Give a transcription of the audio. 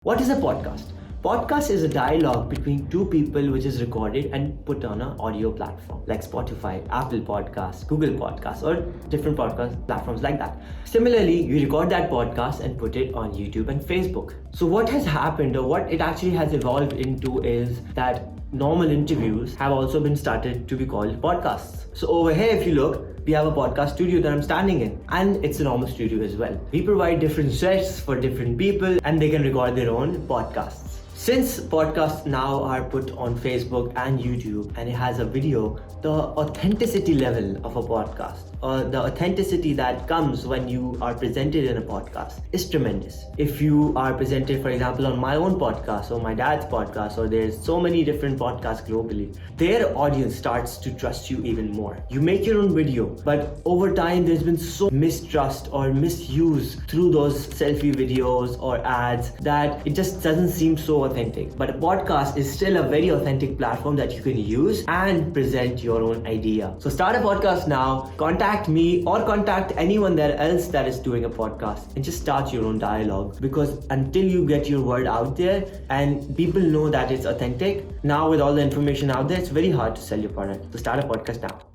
What is a podcast? Podcast is a dialogue between two people which is recorded and put on an audio platform like Spotify, Apple Podcasts, Google Podcasts, or different podcast platforms like that. Similarly, you record that podcast and put it on YouTube and Facebook. So what has happened, or what it actually has evolved into, is that normal interviews have also been started to be called podcasts. So over here, if you look, we have a podcast studio that I'm standing in, and it's a normal studio as well. We provide different sets for different people and they can record their own podcasts. Since podcasts now are put on Facebook and YouTube and it has a video, the authenticity level of a podcast, or the authenticity that comes when you are presented in a podcast, is tremendous. If you are presented, for example, on my own podcast or my dad's podcast, or there's so many different podcasts globally, their audience starts to trust you even more. You make your own video, but over time there's been so mistrust or misuse through those selfie videos or ads that it just doesn't seem so authentic. But a podcast is still a very authentic platform that you can use and present your own idea. So start a podcast now, contact me or contact anyone else that is doing a podcast, and just start your own dialogue, because until you get your word out there and people know that it's authentic, now with all the information out there, it's very hard to sell your product. So start a podcast now.